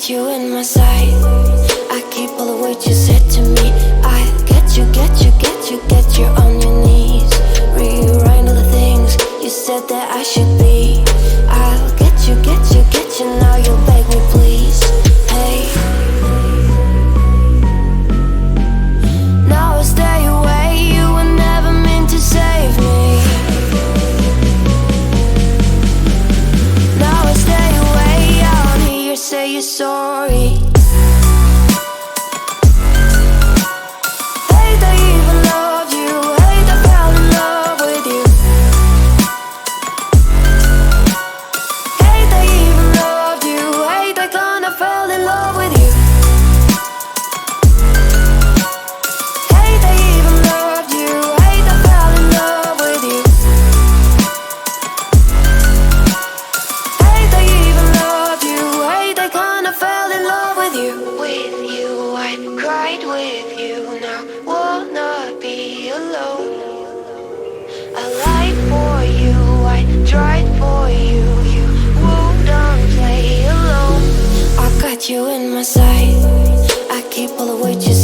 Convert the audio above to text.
you in my sight. I keep all the words you said to me. I get you on your knees. Rewrite all the things you said that I should be. I'll get you, now you'll beg me please. Hey, now I stay away, you were never meant to save me. Now I stay away, I wanna hear you say you're sorry. Hate I even loved you, hate I fell in love with you. Hate I even loved you, hate I kinda fell in love with you. Hate I even loved you, hate I fell in love with you. Hate I even loved you, hate I kinda fell in love with you. With you, I cried with you, now wanna be alone. I lied for you, I tried for you, you wouldn't play alone. I got you in my sight, I keep all the words you